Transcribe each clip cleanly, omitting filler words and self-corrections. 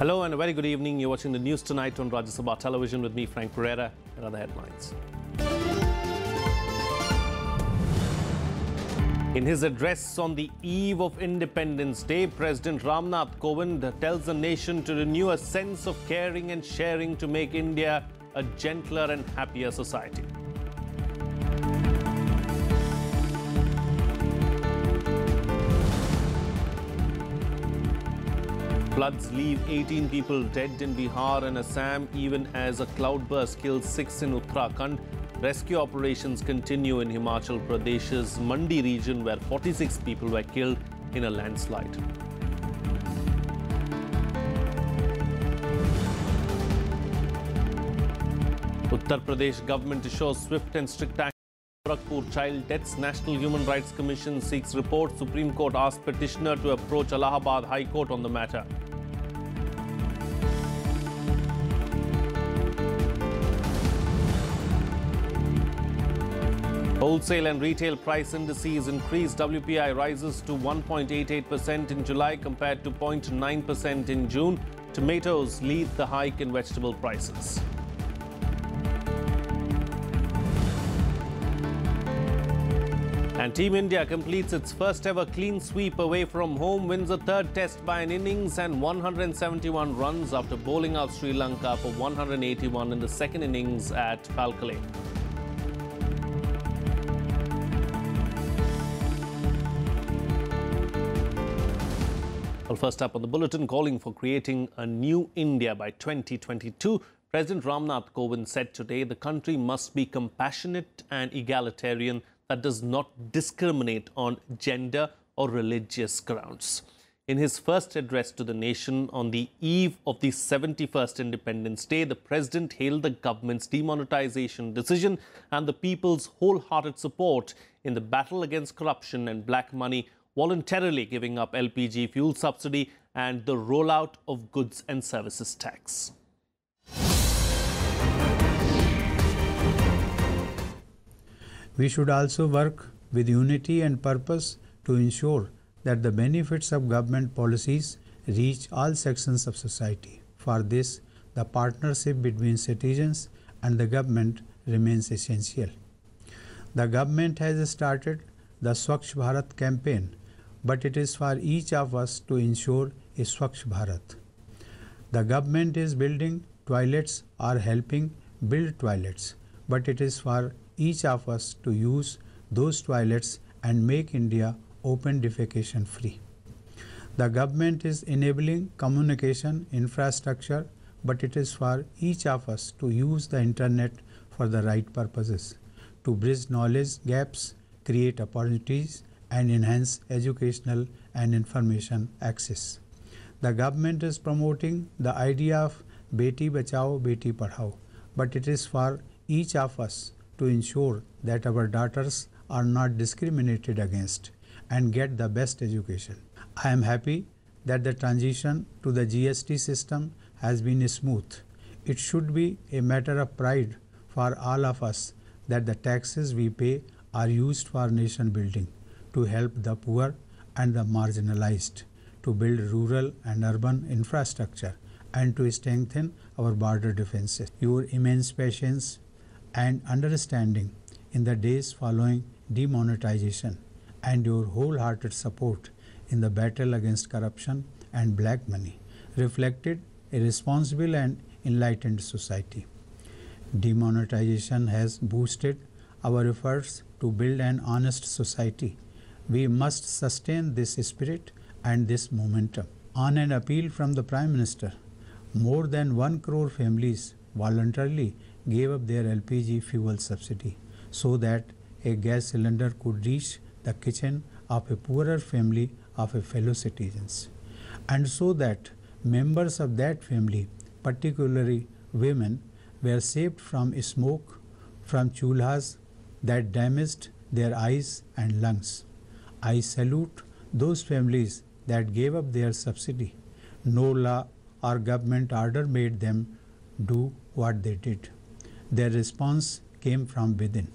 Hello and a very good evening. You're watching the news tonight on Rajya Sabha television with me, Frank Pereira, and other headlines. In his address on the eve of Independence Day, President Ramnath Kovind tells the nation to renew a sense of caring and sharing to make India a gentler and happier society. Floods leave 18 people dead in Bihar and Assam, even as a cloudburst kills 6 in Uttarakhand. Rescue operations continue in Himachal Pradesh's Mandi region, where 46 people were killed in a landslide. Uttar Pradesh government assures swift and strict action. Gorakhpur child deaths. National Human Rights Commission seeks report. Supreme Court asks petitioner to approach Allahabad High Court on the matter. Wholesale and retail price indices increased. WPI rises to 1.88% in July compared to 0.9% in June. Tomatoes lead the hike in vegetable prices. And Team India completes its first ever clean sweep away from home, wins a third test by an innings and 171 runs after bowling out Sri Lanka for 181 in the second innings at Palkale. Well, first up on the bulletin, calling for creating a new India by 2022. President Ramnath Kovind said today the country must be compassionate and egalitarian that does not discriminate on gender or religious grounds. In his first address to the nation on the eve of the 71st Independence Day, the president hailed the government's demonetization decision and the people's wholehearted support in the battle against corruption and black money, voluntarily giving up LPG fuel subsidy and the rollout of goods and services tax. We should also work with unity and purpose to ensure that the benefits of government policies reach all sections of society. For this, the partnership between citizens and the government remains essential. The government has started the Swachh Bharat campaign, but it is for each of us to ensure a Swachh Bharat. The government is building toilets or helping build toilets, but it is for each of us to use those toilets and make India open defecation free. The government is enabling communication infrastructure, but it is for each of us to use the internet for the right purposes, to bridge knowledge gaps, create opportunities, and enhance educational and information access. The government is promoting the idea of Beti Bachao, Beti Padhao, but it is for each of us to ensure that our daughters are not discriminated against and get the best education. I am happy that the transition to the GST system has been smooth. It should be a matter of pride for all of us that the taxes we pay are used for nation building, to help the poor and the marginalized, to build rural and urban infrastructure, and to strengthen our border defenses. Your immense patience and understanding in the days following demonetization and your wholehearted support in the battle against corruption and black money reflected a responsible and enlightened society. Demonetization has boosted our efforts to build an honest society. We must sustain this spirit and this momentum. On an appeal from the Prime Minister, more than 1 crore families voluntarily gave up their LPG fuel subsidy so that a gas cylinder could reach the kitchen of a poorer family of a fellow citizens, and so that members of that family, particularly women, were saved from smoke from chulhas that damaged their eyes and lungs. I salute those families that gave up their subsidy. No law or government order made them do what they did. Their response came from within.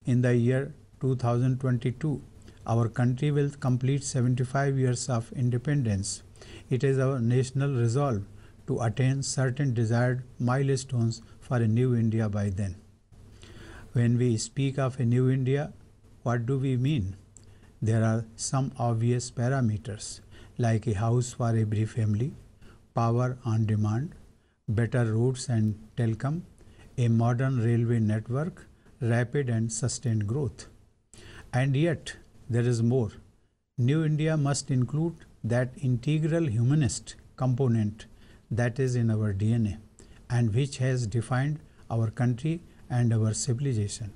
In the year 2022, Our country will complete 75 years of independence. It is our national resolve to attain certain desired milestones for a new India by then. When we speak of a new India, what do we mean? There are some obvious parameters like a house for every family, power on demand, better roads and telecom, a modern railway network, rapid and sustained growth. And yet, there is more. New India must include that integral humanist component that is in our DNA and which has defined our country and our civilization.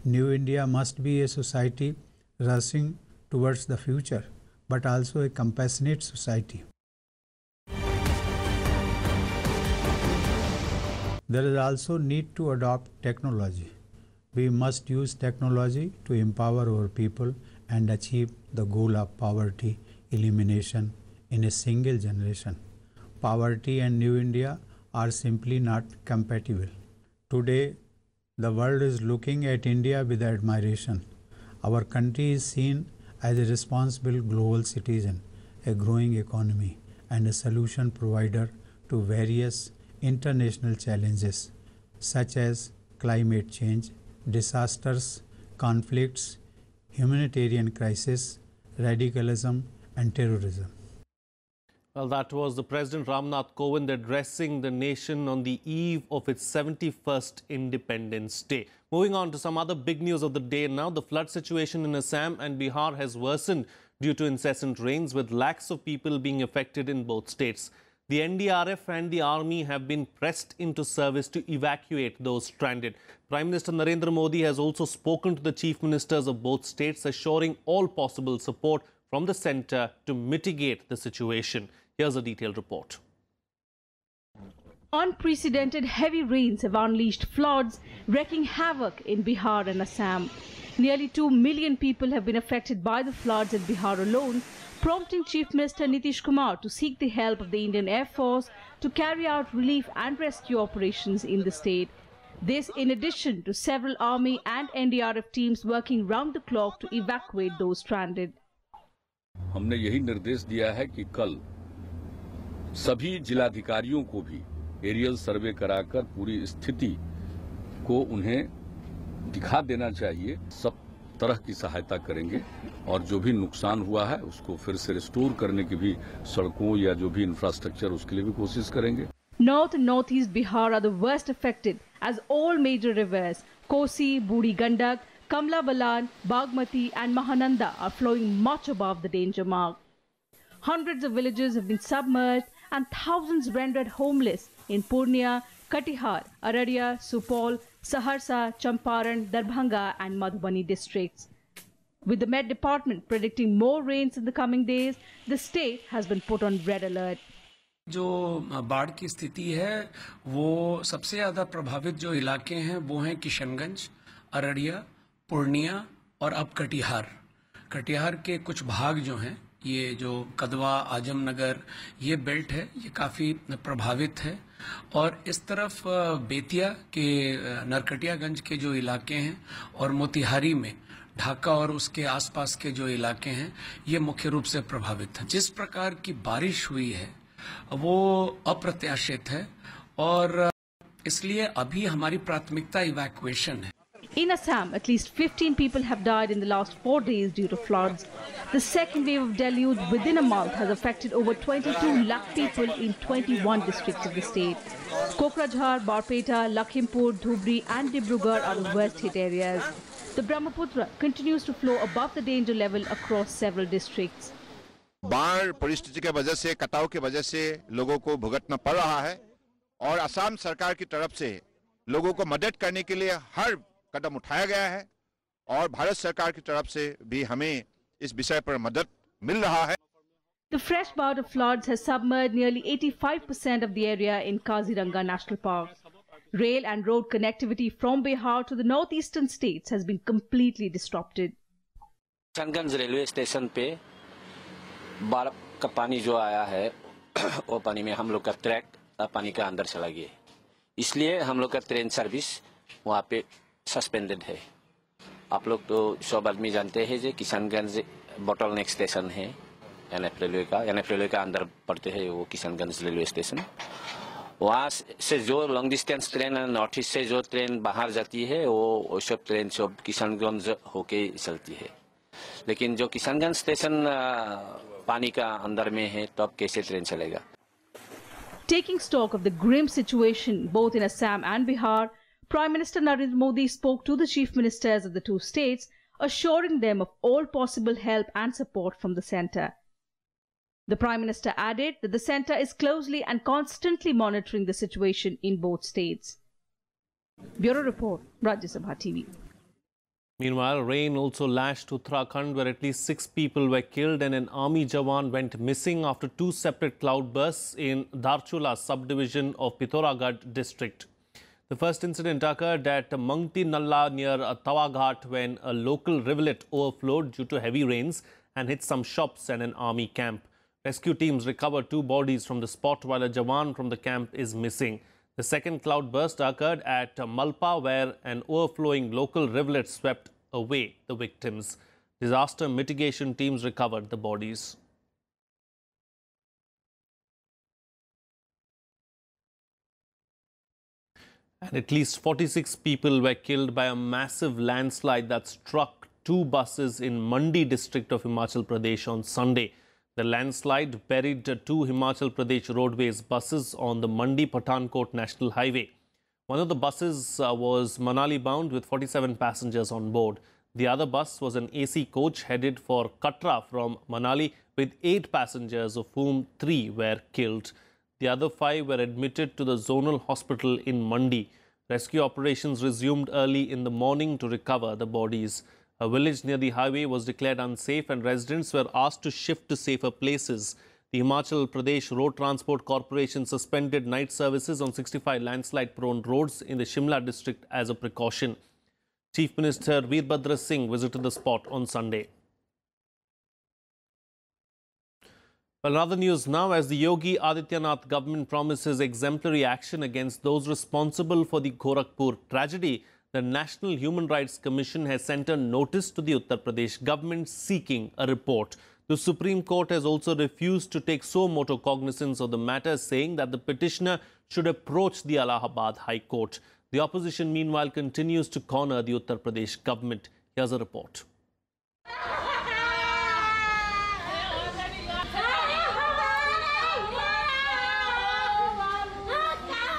New India must be a society rushing towards the future, but also a compassionate society. There is also need to adopt technology. We must use technology to empower our people and achieve the goal of poverty elimination in a single generation. Poverty and New India are simply not compatible. Today, the world is looking at India with admiration. Our country is seen as a responsible global citizen, a growing economy, and a solution provider to various international challenges such as climate change, disasters, conflicts, humanitarian crisis, radicalism, and terrorism. Well, that was the President Ramnath Kovind addressing the nation on the eve of its 71st Independence Day. Moving on to some other big news of the day now, the flood situation in Assam and Bihar has worsened due to incessant rains, with lakhs of people being affected in both states. The NDRF and the army have been pressed into service to evacuate those stranded. Prime Minister Narendra Modi has also spoken to the chief ministers of both states, assuring all possible support from the centre to mitigate the situation. Here's a detailed report. Unprecedented heavy rains have unleashed floods, wreaking havoc in Bihar and Assam. Nearly 2 million people have been affected by the floods in Bihar alone, prompting Chief Minister Nitish Kumar to seek the help of the Indian Air Force to carry out relief and rescue operations in the state. This in addition to several army and NDRF teams working round the clock to evacuate those stranded. हमने यही निर्देश दिया है कि कल सभी जिलाधिकारियों को भी एरियल सर्वे कराकर पूरी स्थिति को उन्हें दिखा देना चाहिए। सब तरह की सहायता करेंगे और जो भी नुकसान हुआ है उसको फिर से रिस्टोर करने की भी सड़कों या जो भी इंफ्रास्ट्रक्चर उसके लिए भी कोशिश करेंगे। North and northeast Bihar are the worst affected as all major rivers Kosi, Budi Gandak, Kamla Balan, Bagmati and Mahananda are flowing much above the danger mark. Hundreds of villages have been submerged and thousands rendered homeless in Purnia, Katihar, Araria, Supol, Saharsa, Champaran, Darbhanga and Madhubani districts. With the Met Department predicting more rains in the coming days, the state has been put on red alert. जो बाढ़ की स्थिति है वो सबसे ज़्यादा प्रभावित जो इलाके हैं वो हैं किशनगंज, अररिया, पूर्णिया और अब कटिहार। कटिहार के कुछ भाग जो हैं ये जो कदवा, आजमनगर ये बेल्ट है ये काफ़ी प्रभावित है और इस तरफ बेतिया के नरकटियागंज के जो इलाके हैं और मोतिहारी में ढाका और उसके आसपास के जो इलाके हैं ये मुख्य रूप से प्रभावित हैं। जिस प्रकार की बारिश हुई है वो अप्रत्याशित है और इसलिए अभी हमारी प्राथमिकता इवैक्यूएशन है। In Assam, at least 15 people have died in the last 4 days due to floods. The second wave of deluge within a month has affected over 22 lakh people in 21 districts of the state. Kokrajhar, Barpeta, Lakhimpur, Dhubri and Dibrugarh are the worst hit areas. The Brahmaputra continues to flow above the danger level across several districts. बाढ़ परिस्थिति के वजह से कटाव की वजह से लोगों को भुगतना पड़ रहा है और असम सरकार की तरफ से लोगों को मदद करने के लिए हर कदम उठाया गया है और भारत सरकार की तरफ से भी हमें इस विषय पर मदद मिल रहा है। The fresh bout of floods has submerged nearly 85% of the area in Kaziranga National Park. Rail and road connectivity from Bihar to the northeastern states has been completely disrupted. Kishanganj railway station पे बाढ़ का पानी जो आया है वो पानी में हम लोग का ट्रैक पानी के अंदर चला गया, इसलिए हम लोग का ट्रेन सर्विस वहाँ पे सस्पेंडेड है आप लोग तो सब आदमी जानते हैं जो किशनगंज बॉटल नेक स्टेशन है एनएफ रेलवे का अंदर पड़ते हैं वो किशनगंज रेलवे स्टेशन। वहाँ से जो long distance train north east से जो ट्रेन बाहर जाती है वो सब ट्रेन सब किशनगंज होके चलती है, लेकिन जो किशनगंज स्टेशन पानी का अंदर में है तो अब कैसे ट्रेन चलेगा। Taking stock of the grim situation both in Assam and Bihar, Prime Minister Narendra Modi spoke to the chief ministers of the two states, assuring them of all possible help and support from the centre. The Prime Minister added that the centre is closely and constantly monitoring the situation in both states. Bureau Report, Rajya Sabha TV. Meanwhile, rain also lashed Uttarakhand, where at least 6 people were killed and an army jawan went missing after 2 separate cloudbursts in Dharchula subdivision of Pithoragarh district. The first incident occurred at Mangti Nalla near Tawaghat when a local rivulet overflowed due to heavy rains and hit some shops and an army camp. Rescue teams recovered 2 bodies from the spot while a jawan from the camp is missing. The second cloudburst occurred at Malpa, where an overflowing local rivulet swept away the victims. Disaster mitigation teams recovered the bodies. And at least 46 people were killed by a massive landslide that struck 2 buses in Mandi district of Himachal Pradesh on Sunday. The landslide buried 2 Himachal Pradesh Roadways buses on the Mandi-Pathankot National Highway. One of the buses was Manali bound with 47 passengers on board. The other bus was an AC coach headed for Katra from Manali with 8 passengers, of whom 3 were killed. The other 5 were admitted to the zonal hospital in Mandi. Rescue operations resumed early in the morning to recover the bodies. A village near the highway was declared unsafe and residents were asked to shift to safer places. The Himachal Pradesh Road Transport Corporation suspended night services on 65 landslide-prone roads in the Shimla district as a precaution. Chief Minister Veerbhadra Singh visited the spot on Sunday. Well, another news now, as the Yogi Adityanath government promises exemplary action against those responsible for the Gorakhpur tragedy, the National Human Rights Commission has sent a notice to the Uttar Pradesh government seeking a report. The Supreme Court has also refused to take suo motu cognizance of the matter, saying that the petitioner should approach the Allahabad High Court. The opposition, meanwhile, continues to corner the Uttar Pradesh government. Here's a report.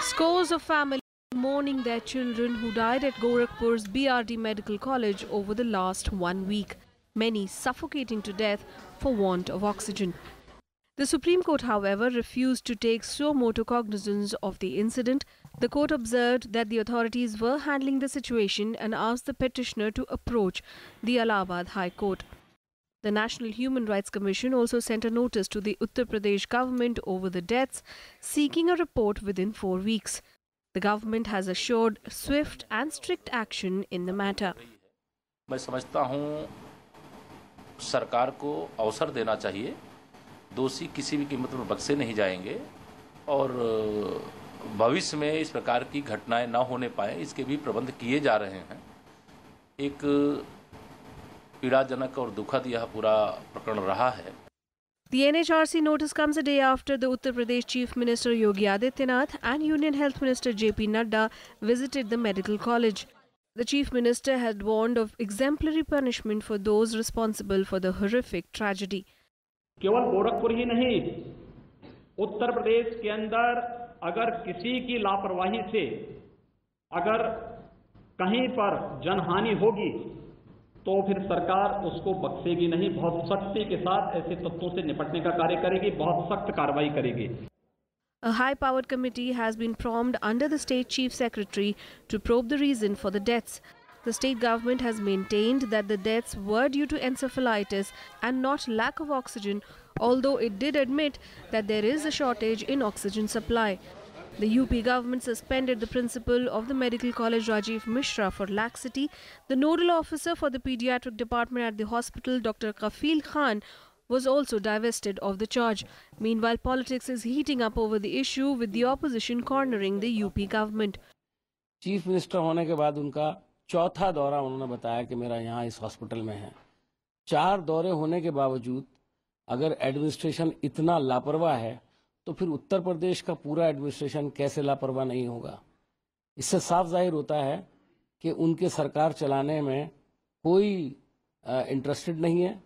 Scores of families mourning their children who died at Gorakhpur's BRD Medical College over the last 1 week, many suffocating to death for want of oxygen. The Supreme Court, however, refused to take suo motu cognizance of the incident. The court observed that the authorities were handling the situation and asked the petitioner to approach the Allahabad High Court. The National Human Rights Commission also sent a notice to the Uttar Pradesh government over the deaths, seeking a report within 4 weeks. The government has assured swift and strict action in the matter. मैं समझता हूं सरकार को अवसर देना चाहिए, दोषी किसी भी कीमत पर बख्शे नहीं जाएंगे और भविष्य में इस प्रकार की घटनाएं न होने पाए इसके भी प्रबंध किए जा रहे हैं। एक पीड़ाजनक और दुखद यह पूरा प्रकरण रहा है। The NHRC notice comes a day after the Uttar Pradesh Chief Minister Yogi Adityanath and Union Health Minister JP Nadda visited the medical college. The Chief Minister had warned of exemplary punishment for those responsible for the horrific tragedy. केवल गोरखपुर ही नहीं, उत्तर प्रदेश के अंदर अगर किसी की लापरवाही से अगर कहीं पर जनहानि होगी तो फिर सरकार उसको बख्शेगी नहीं, बहुत सख्ती के साथ ऐसे तत्वों से निपटने का कार्य करेगी, बहुत सख्त कार्रवाई करेगी। A high-powered committee has been formed under the State Chief Secretary to probe the reason for the deaths. The state government has maintained that the deaths were due to encephalitis and not lack of oxygen, although it did admit that there is a shortage in oxygen supply. The UP government suspended the principal of the Medical College Rajiv Mishra for laxity. The nodal officer for the pediatric department at the hospital, Dr. Kafil Khan, was also divested of the charge. Meanwhile, politics is heating up over the issue, with the opposition cornering the UP government. Chief minister होने के बाद उनका चौथा दौरा उन्होंने बताया कि मेरा यहाँ इस हॉस्पिटल में है। 4 दौरे होने के बावजूद अगर एडमिनिस्ट्रेशन इतना लापरवाह है तो फिर उत्तर प्रदेश का पूरा एडमिनिस्ट्रेशन कैसे लापरवाह नहीं होगा। इससे साफ जाहिर होता है कि उनके सरकार चलाने में कोई इंटरेस्टेड नहीं है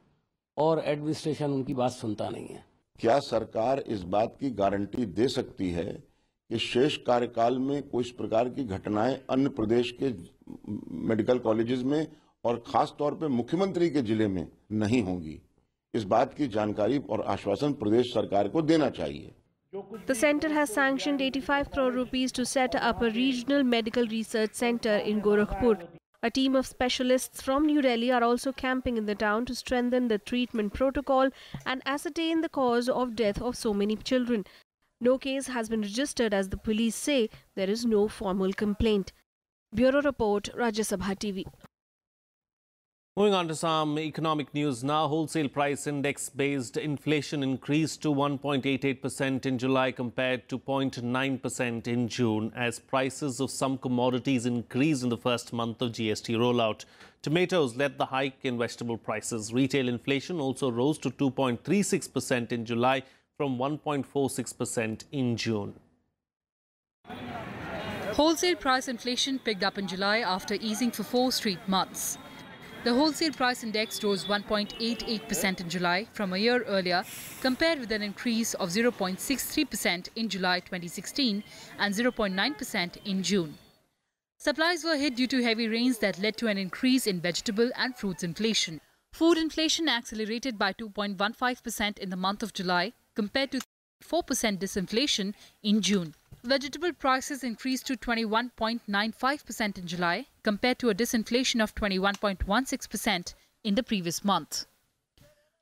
और एडमिनिस्ट्रेशन उनकी बात सुनता नहीं है। क्या सरकार इस बात की गारंटी दे सकती है कि शेष कार्यकाल में कोई इस प्रकार की घटनाएं अन्य प्रदेश के मेडिकल कॉलेजेस में और खास तौर पे मुख्यमंत्री के जिले में नहीं होंगी? इस बात की जानकारी और आश्वासन प्रदेश सरकार को देना चाहिए। The centre has sanctioned 85 crore rupees to set up a regional medical research centre in Gorakhpur. A team of specialists from New Delhi are also camping in the town to strengthen the treatment protocol and ascertain the cause of death of so many children. No case has been registered as the police say there is no formal complaint. Bureau Report, Rajya Sabha TV. Moving on to some economic news now. Wholesale price index-based inflation increased to 1.88% in July compared to 0.9% in June as prices of some commodities increased in the first month of GST rollout. Tomatoes led the hike in vegetable prices. Retail inflation also rose to 2.36% in July from 1.46% in June. Wholesale price inflation picked up in July after easing for 4 straight months. The wholesale price index rose 1.88% in July from a year earlier, compared with an increase of 0.63% in July 2016 and 0.9% in June. Supplies were hit due to heavy rains that led to an increase in vegetable and fruits inflation. Food inflation accelerated by 2.15% in the month of July, compared to 4% disinflation in June. Vegetable prices increased to 21.95% in July, compared to a disinflation of 21.16% in the previous month.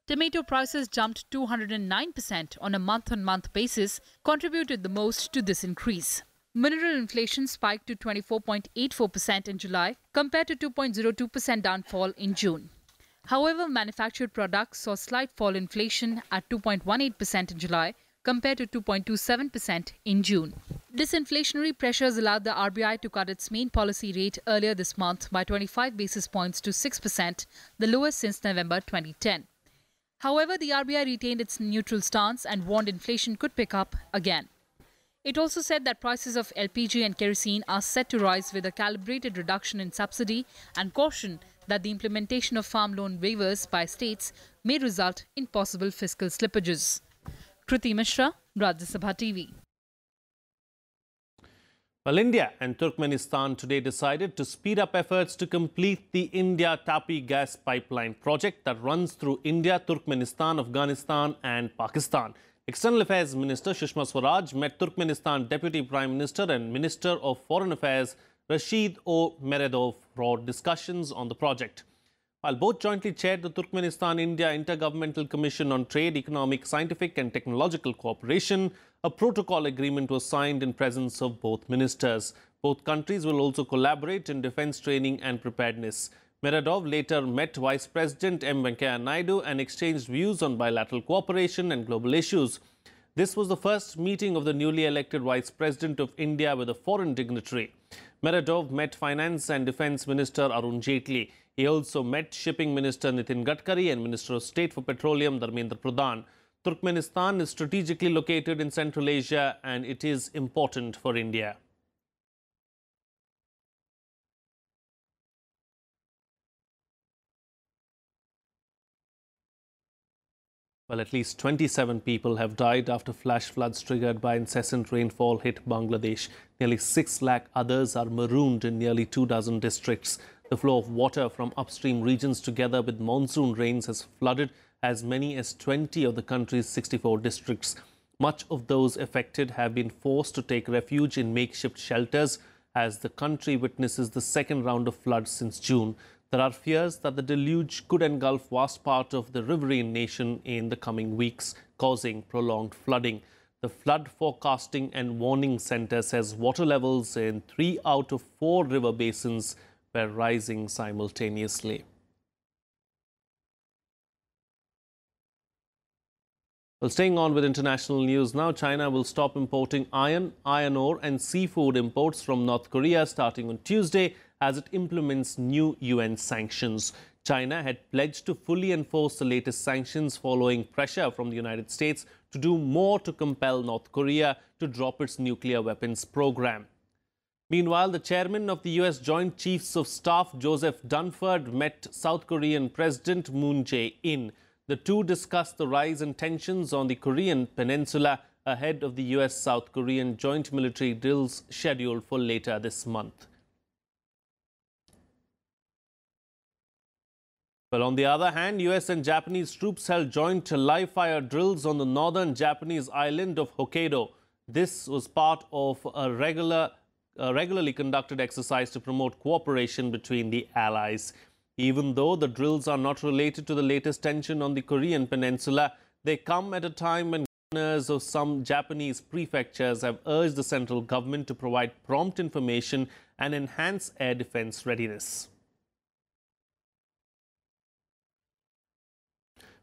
Tomato prices jumped 209% on a month-on-month basis, contributed the most to this increase. Mineral inflation spiked to 24.84% in July, compared to 2.02% downfall in June. However, manufactured products saw slight fall in inflation at 2.18% in July, compared to 2.27% in June. Disinflationary pressures allowed the RBI to cut its main policy rate earlier this month by 25 basis points to 6%, the lowest since November 2010. However, the RBI retained its neutral stance and warned inflation could pick up again. It also said that prices of LPG and kerosene are set to rise with a calibrated reduction in subsidy and cautioned that the implementation of farm loan waivers by states may result in possible fiscal slippages. Kriti Mishra, Rajya Sabha TV. Well, India and Turkmenistan today decided to speed up efforts to complete the India-Tapi gas pipeline project that runs through India, Turkmenistan, Afghanistan and Pakistan. External Affairs Minister Sushma Swaraj met Turkmenistan Deputy Prime Minister and Minister of Foreign Affairs Rashid O. Meredov for discussions on the project. While both jointly chaired the Turkmenistan-India Intergovernmental Commission on Trade, Economic, Scientific and Technological Cooperation, a protocol agreement was signed in presence of both ministers. Both countries will also collaborate in defence training and preparedness. Meredov later met Vice President M. Venkaiah Naidu and exchanged views on bilateral cooperation and global issues. This was the first meeting of the newly elected Vice President of India with a foreign dignitary. Meredov met Finance and Defence Minister Arun Jaitley. He also met Shipping Minister Nitin Gadkari and Minister of State for Petroleum Dharmendra Pradhan. Turkmenistan is strategically located in Central Asia and it is important for India. Well, at least 27 people have died after flash floods triggered by incessant rainfall hit Bangladesh. Nearly 6 lakh others are marooned in nearly 24 districts. The flow of water from upstream regions together with monsoon rains has flooded as many as 20 of the country's 64 districts. Much of those affected have been forced to take refuge in makeshift shelters as the country witnesses the second round of floods since June. There are fears that the deluge could engulf vast part of the riverine nation in the coming weeks, causing prolonged flooding. The Flood Forecasting and Warning Centre says water levels in 3 out of 4 river basins were rising simultaneously. Well, staying on with international news now, China will stop importing iron ore and seafood imports from North Korea starting on Tuesday as it implements new UN sanctions. China had pledged to fully enforce the latest sanctions following pressure from the United States to do more to compel North Korea to drop its nuclear weapons program. Meanwhile, the chairman of the US Joint Chiefs of Staff, Joseph Dunford, met South Korean President Moon Jae-in. The two discussed the rise in tensions on the Korean peninsula ahead of the US-South Korean joint military drills scheduled for later this month. Well, on the other hand, US and Japanese troops held joint live-fire drills on the northern Japanese island of Hokkaido. This was part of a regularly conducted exercise to promote cooperation between the allies. Even though the drills are not related to the latest tension on the Korean peninsula, they come at a time when governors of some Japanese prefectures have urged the central government to provide prompt information and enhance air defense readiness.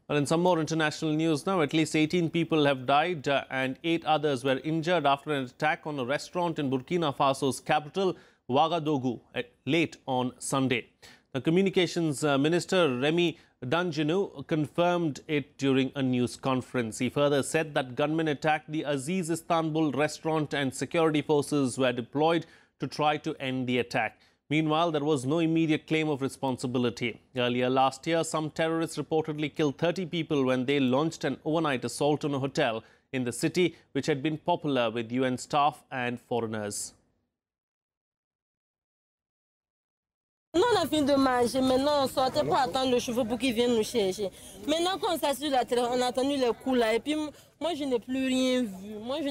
Well, in some more international news now, at least 18 people have died and 8 others were injured after an attack on a restaurant in Burkina Faso's capital, Ouagadougou, late on Sunday. The Communications Minister Remy Dangenou confirmed it during a news conference. He further said that gunmen attacked the Aziz Istanbul restaurant and security forces were deployed to try to end the attack. Meanwhile, there was no immediate claim of responsibility. Earlier last year, some terrorists reportedly killed 30 people when they launched an overnight assault on a hotel in the city, which had been popular with UN staff and foreigners. On a fini de manger, maintenant on sortait pour attendre le chauffeur pour qu'il vienne nous chercher. Maintenant qu'on s'assied sur la terrasse, on a entendu les coups là et puis moi je n'ai plus rien vu. Moi je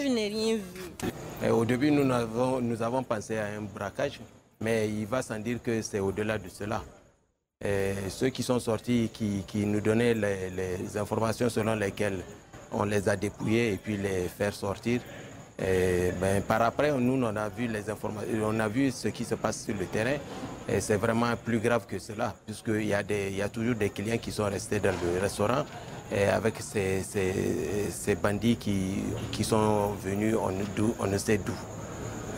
n'ai rien vu. Au début nous avons pensé à un braquage, mais il va sans dire que c'est au-delà de cela. Ceux qui sont sortis, qui nous donnaient les informations selon lesquelles on les a dépouillés et puis les faire sortir. Par après, nous on a vu les informations, on a vu ce qui se passe sur le terrain. Et c'est vraiment plus grave que cela, puisqu'il y a toujours des clients qui sont restés dans le restaurant et avec ces bandits qui sont venus, on ne sait d'où.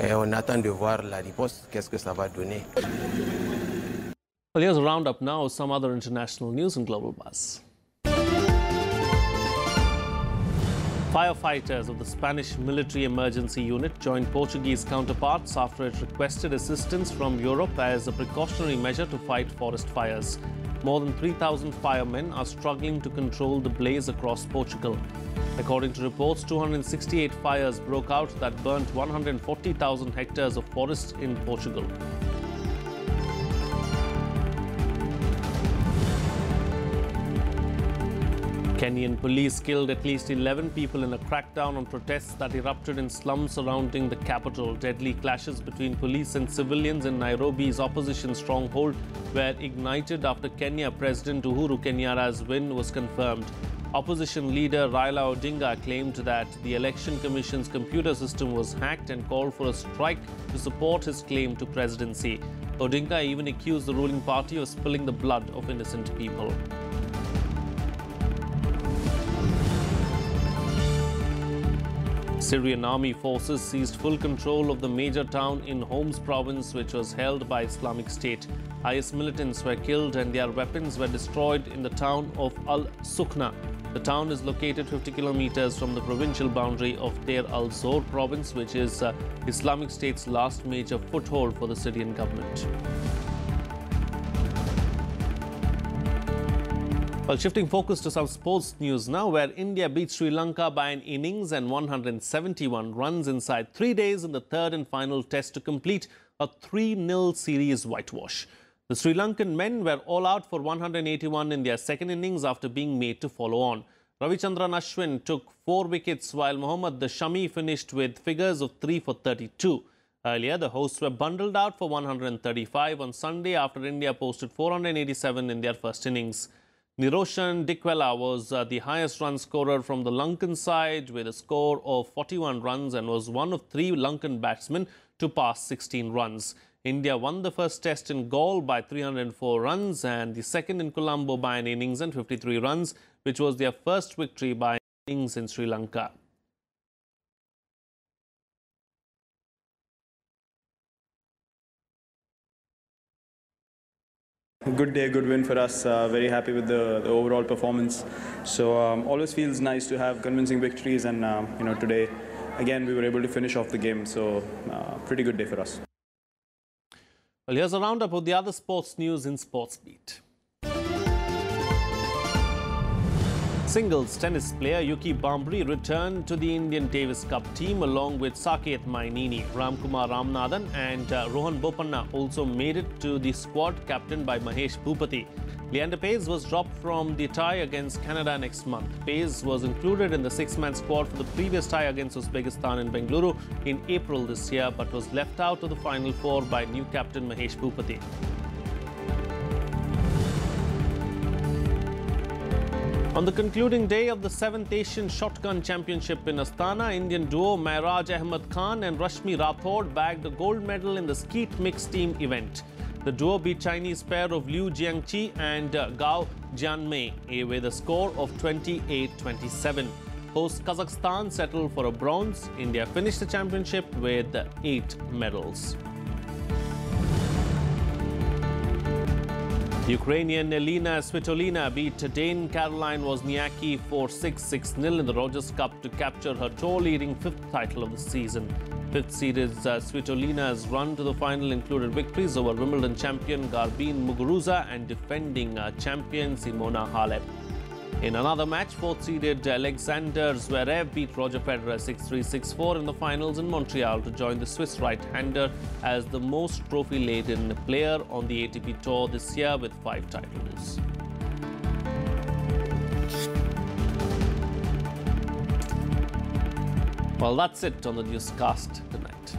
Et on attend de voir la riposte, qu'est-ce que ça va donner. Well, here's a roundup now of some other international news and global buzz. Firefighters of the Spanish Military Emergency Unit joined Portuguese counterparts after it requested assistance from Europe as a precautionary measure to fight forest fires. More than 3,000 firemen are struggling to control the blaze across Portugal. According to reports, 268 fires broke out that burnt 140,000 hectares of forest in Portugal. Kenyan police killed at least 11 people in a crackdown on protests that erupted in slums surrounding the capital. Deadly clashes between police and civilians in Nairobi's opposition stronghold were ignited after Kenya President Uhuru Kenyatta's win was confirmed. Opposition leader Raila Odinga claimed that the Election Commission's computer system was hacked and called for a strike to support his claim to presidency. Odinga even accused the ruling party of spilling the blood of innocent people. Syrian army forces seized full control of the major town in Homs province, which was held by Islamic State. IS militants were killed and their weapons were destroyed in the town of Al-Sukna. The town is located 50 kilometers from the provincial boundary of Deir al-Zor province, which is Islamic State's last major foothold for the Syrian government. Well, shifting focus to some sports news now, where India beat Sri Lanka by an innings and 171 runs inside 3 days in the third and final test to complete a 3-0 series whitewash. The Sri Lankan men were all out for 181 in their second innings after being made to follow on. Ravichandran Ashwin took 4 wickets while Mohammad Shami finished with figures of 3 for 32. Earlier, the hosts were bundled out for 135 on Sunday after India posted 487 in their first innings. Niroshan Dickwella was the highest run scorer from the Lankan side with a score of 41 runs and was one of 3 Lankan batsmen to pass 16 runs. India won the first test in Galle by 304 runs and the second in Colombo by an innings and 53 runs, which was their first victory by an innings in Sri Lanka. Good day, good win for us. Very happy with the overall performance. So always feels nice to have convincing victories, and today again we were able to finish off the game. So pretty good day for us. Well, here's a roundup of the other sports news in Sports Beat. Singles tennis player Yuki Bambri returned to the Indian Davis Cup team along with Saket Mainini. Ramkumar Ramanathan and Rohan Bopanna also made it to the squad captained by Mahesh Bhupati. Leander Paes was dropped from the tie against Canada next month. Paes was included in the six-man squad for the previous tie against Uzbekistan in Bengaluru in April this year, but was left out of the final four by new captain Mahesh Bhupati. On the concluding day of the 7th Asian Shotgun Championship in Astana, Indian duo Mairaj Ahmed Khan and Rashmi Rathod bagged the gold medal in the skeet mixed team event. The duo beat Chinese pair of Liu Jiangqi and Gao Jianmei with a score of 28-27. Host Kazakhstan settled for a bronze. India finished the championship with 8 medals. Ukrainian Elina Svitolina beat Dane Caroline Wozniacki for 6-6-0 in the Rogers Cup to capture her tour-leading 5th title of the season. 5th-seeded Svitolina's run to the final included victories over Wimbledon champion Garbine Muguruza and defending champion Simona Halep. In another match, 4th-seeded Alexander Zverev beat Roger Federer 6-3, 6-4 in the finals in Montreal to join the Swiss right-hander as the most trophy-laden player on the ATP Tour this year with 5 titles. Well, that's it on the newscast tonight.